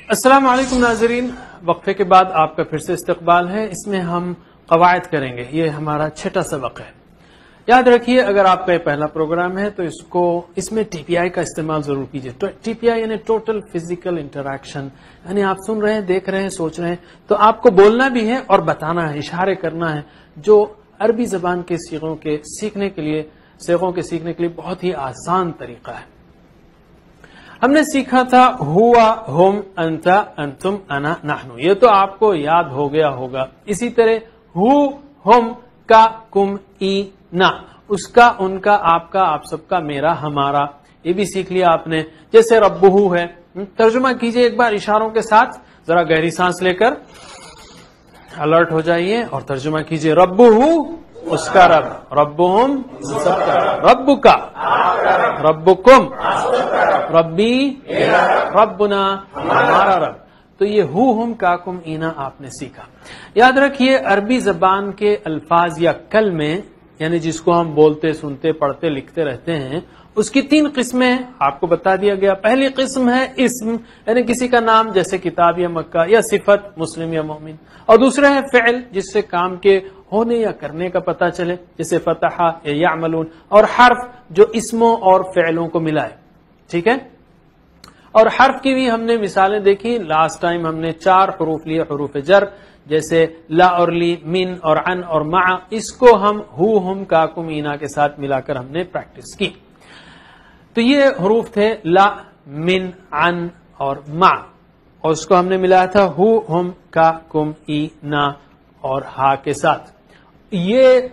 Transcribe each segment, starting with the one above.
السلام علیکم ناظرین، وقفے کے بعد آپ کا پھر سے استقبال ہے۔ اس میں ہم قواعد کریں گے، یہ ہمارا چھٹا سبق ہے۔ یاد رکھیے اگر آپ کا یہ پہلا پروگرام ہے تو اس میں ٹی پی آئی کا استعمال ضرور کیجیے۔ ٹی پی آئی یعنی ٹوٹل فزیکل انٹریکشن، یعنی آپ سن رہے ہیں، دیکھ رہے ہیں، سوچ رہے ہیں، تو آپ کو بولنا بھی ہے اور بتانا ہے، اشارے کرنا ہے، جو عربی زبان کے صیغوں کے سیکھنے کے لیے بہت ہی آسان طریقہ ہے۔ ہم نے سیکھا تھا ہوا، ہم، انت، انتم، انا، نحنو، یہ تو آپ کو یاد ہو گیا ہوگا۔ اسی طرح ہو، ہم، کا، کم، ای، نا، اس کا، ان کا، آپ کا، آپ سب کا، میرا، ہمارا، یہ بھی سیکھ لیا آپ نے۔ جیسے ربہو ہے، ترجمہ کیجئے ایک بار اشاروں کے ساتھ، ذرا گہری سانس لے کر الرٹ ہو جائیے اور ترجمہ کیجئے۔ ربہو اس کا رب، ربہم سب کا رب، رب کا، ربکم، ربی، ربنا، ہمارا رب۔ تو یہ ہو، ہم، کا، کم، اینا آپ نے سیکھا۔ یاد رکھیے عربی زبان کے الفاظ یا کلمے، یعنی جس کو ہم بولتے، سنتے، پڑھتے، لکھتے رہتے ہیں، اس کی 3 قسمیں آپ کو بتا دیا گیا۔ پہلی قسم ہے اسم، یعنی کسی کا نام، جیسے کتاب یا مکہ، یا صفت، مسلم یا مومن، اور دوسرا ہے فعل، جس سے کام کے ہونے یا کرنے کا پتہ چلے، جیسے فتح یا یعملون، اور حرف جو اسموں اور فعلوں کو ملائے، ٹھیک ہے۔ اور حرف کی بھی ہم نے مثالیں دیکھی، لاسٹ ٹائم ہم نے 4 حروف لیے، حروف جر، جیسے لا اور لی، من اور عن اور مع، اس کو ہم ہو، ہم، کا، کم، اینا کے ساتھ ملا کر ہم نے پریکٹس کی۔ تو یہ حروف تھے لا، من، عن اور مع، اور اس کو ہم نے ملایا تھا ہو، ہم، کا، کم، ای، نا اور ہا کے ساتھ۔ یہ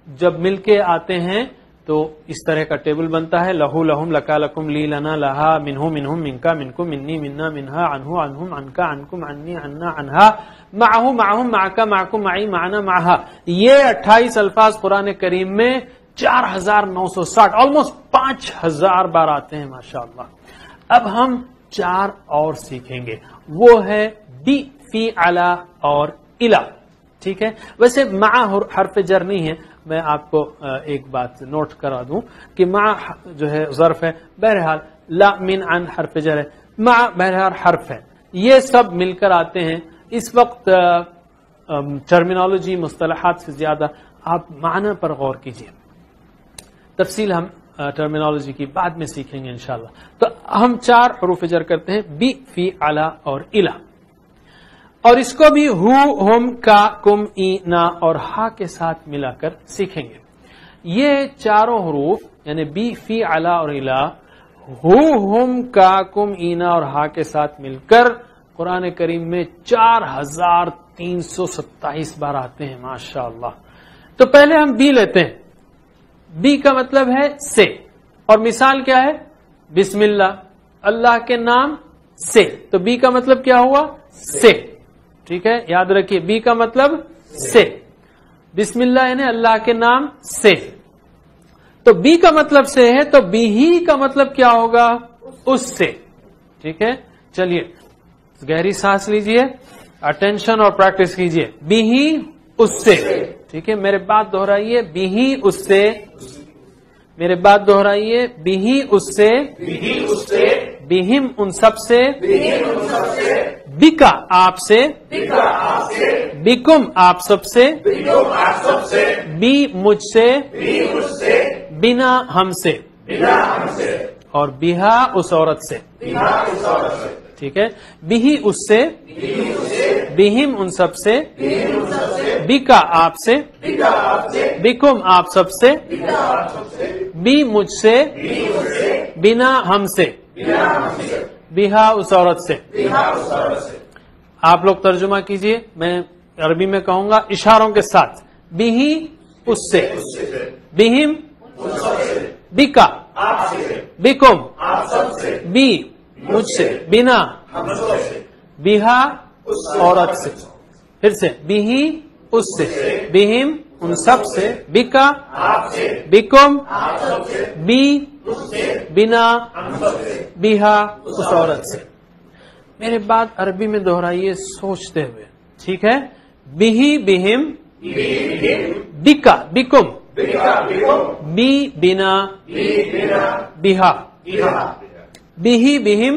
جب مل کے آتے ہیں تو اس طرح کا ٹیبل بنتا ہے، لہو، لہم، لکا، لکم، لی، لنا، لہا، منہو، منہم، منکا، منکم، منی، منا، منہا، عنہو، عنہم، عنکا، عنکم، عنی، عنا، عنہا، معہو، معہم، معکا، معکم، معی، معنا، معہا۔ یہ 28 الفاظ قرآن کریم میں 4960، آلموسٹ 5000 بار آتے ہیں، ماشاءاللہ۔ اب ہم 4 اور سیکھیں گے، وہ ہے بی، فی، علی اور الا، ٹھیک ہے۔ ویسے مع حرف جر نہیں ہے، میں آپ کو ایک بات نوٹ کرا دوں کہ مع جو ہے ظرف ہے، بہرحال لا، من، عن حرف جر ہے، مع بہرحال حرف ہے، یہ سب مل کر آتے ہیں۔ اس وقت ٹرمینالوجی، مصطلحات سے زیادہ آپ معنی پر غور کیجیے، تفصیل ہم ٹرمینالوجی کی بعد میں سیکھیں گے انشاءاللہ۔ تو ہم 4 حروف جر کرتے ہیں، بی، فی، علی اور الا، اور اس کو بھی ہو، ہم، کا، کم، ای، نا اور ہا کے ساتھ ملا کر سیکھیں گے۔ یہ 4 حروف یعنی بی، فی، علی اور الا، ہو، ہم، کا، کم، ای، نا اور ہا کے ساتھ مل کر قرآن کریم میں 4327 بار آتے ہیں، ماشاءاللہ۔ تو پہلے ہم بی لیتے ہیں۔ بی کا مطلب ہے سے، اور مثال کیا ہے؟ بسم اللہ، اللہ کے نام سے، تو بی کا مطلب کیا ہوا؟ سے، ٹھیک ہے، یاد رکھیے بی کا مطلب سے، بسم اللہ یعنی اللہ کے نام سے، تو بی کا مطلب سے ہے، تو بی ہی کا مطلب کیا ہوگا؟ اس سے، ٹھیک ہے۔ چلیے گہری سانس لیجئے، اٹینشن اور پریکٹس کیجئے۔ بی ہی اس سے، ٹھیک ہے، میرے بات دہرائیے، بی ہی اس سے، میرے بات دہرائیے، بی ہی اس سے، بہم ان سب سے، بکا آپ سے، بکم آپ سب سے، بی مجھ سے، بنا ہم سے، اور بہا اس عورت سے، ٹھیک ہے۔ بہی اس سے، بہم ان سب سے، بکا آپ سے، بکم آپ سب سے، بی مجھ سے، بنا ہم سے، بہا اس عورت سے۔ آپ لوگ ترجمہ کیجئے، میں عربی میں کہوں گا اشاروں کے ساتھ۔ بہی اس سے، بہم بکا، بکم بی مجھ سے، بنا بہا عورت سے۔ پھر سے بہی اس سے، بہم ان سب سے، بکا بکم بی بنا بہا اس عورت سے۔ میرے بات عربی میں دہرائیے سوچتے ہوئے، ٹھیک ہے۔ بہی بہم بکا بکم بی بنا بہا، بہی بہم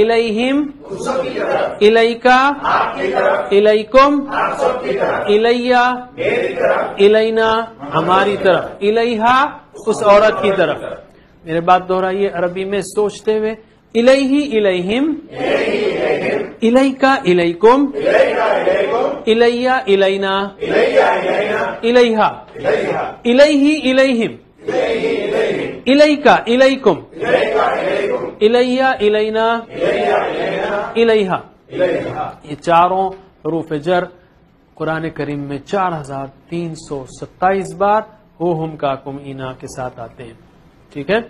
الیہم الیکا الیکم الیہ الینا ہماری طرف، الیہا اس عورت کی طرف. میرے بات دہرائیے عربی میں سوچتے ہوئے. الیہ الیہم الیکا الیکم الیہ الینا الیہا الیہ الیہم الیکا الیکم الیہ الینا الیہا. یہ چاروں حروف جر قرآن کریم میں 4327 بار ہو ہم کا کم اینا کے ساتھ آتے ہیں. ٹھیک ہے،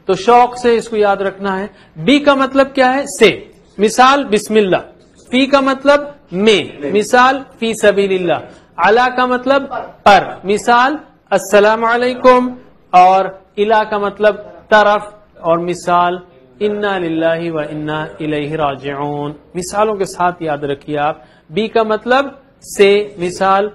تو شوق سے اس کو یاد رکھنا ہے. بی کا مطلب کیا ہے؟ سے. مثال بسم اللہ. فی کا مطلب میں. مثال فی سبیل اللہ. علا کا مطلب پر. مثال السلام علیکم. اور الا کا مطلب طرف. اور مثال انا للہ و انا الیہ راجعون. مثالوں کے ساتھ یاد رکھیے آپ. بی کا مطلب سے. مثال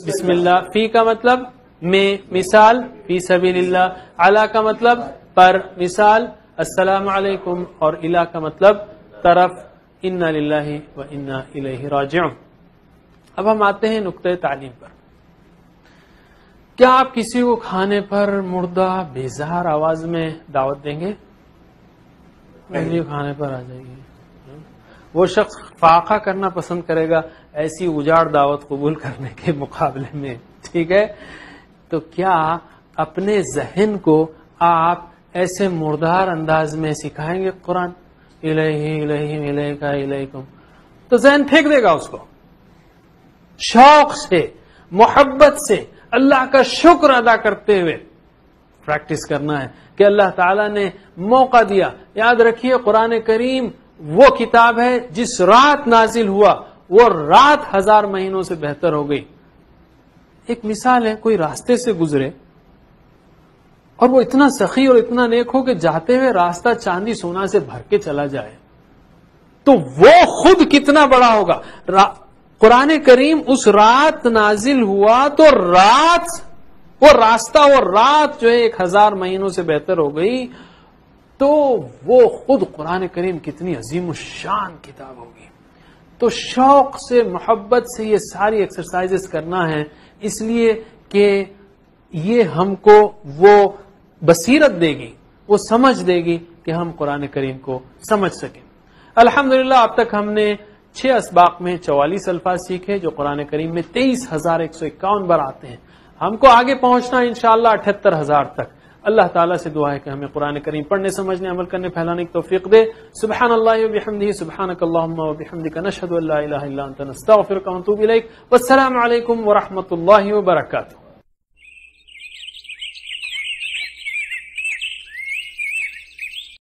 بسم اللہ. فی کا مطلب میں. مثال فی سبیل اللہ. علا کا مطلب پر. مثال السلام علیکم. اور الا کا مطلب طرف. انا للہ و انا الیہ راجعون. اب ہم آتے ہیں نقطۂ تعلیم پر. کیا آپ کسی کو کھانے پر مردہ بیزار آواز میں دعوت دیں گے؟ کھانے پر آ جائیے. وہ شخص فاقہ کرنا پسند کرے گا ایسی اجاڑ دعوت قبول کرنے کے مقابلے میں. ٹھیک ہے، تو کیا اپنے ذہن کو آپ ایسے مردار انداز میں سکھائیں گے قرآن الیہ الیہ الیکا الیکم؟ تو ذہن پھینک دے گا اس کو. شوق سے، محبت سے، اللہ کا شکر ادا کرتے ہوئے پریکٹس کرنا ہے کہ اللہ تعالیٰ نے موقع دیا. یاد رکھیے قرآن کریم وہ کتاب ہے جس رات نازل ہوا وہ رات 1000 مہینوں سے بہتر ہو گئی. ایک مثال ہے، کوئی راستے سے گزرے اور وہ اتنا سخی اور اتنا نیک ہو کہ جاتے ہوئے راستہ چاندی سونا سے بھر کے چلا جائے تو وہ خود کتنا بڑا ہوگا. قرآن کریم اس رات نازل ہوا تو رات وہ راستہ وہ رات جو ہے 1000 مہینوں سے بہتر ہو گئی. تو وہ خود قرآن کریم کتنی عظیم الشان کتاب ہوگی. تو شوق سے، محبت سے یہ ساری ایکسرسائزز کرنا ہے، اس لیے کہ یہ ہم کو وہ بصیرت دے گی، وہ سمجھ دے گی کہ ہم قرآن کریم کو سمجھ سکیں. الحمدللہ اب تک ہم نے 6 اسباق میں 44 الفاظ سیکھے جو قرآن کریم میں 23,151 بار آتے ہیں. ہم کو آگے پہنچنا انشاءاللہ 78,000 تک. اللہ تعالیٰ سے دعا ہے کہ ہمیں قرآن کریم پڑھنے، سمجھنے، عمل کرنے، پھیلانے کی توفیق دے. سبحان اللہ و بحمدہ، سبحانک اللہم و بحمدک، نشہد ان لا الہ الا انت، نستغفرک و نتوب الیک. والسلام علیکم ورحمۃ اللہ وبرکاتہ.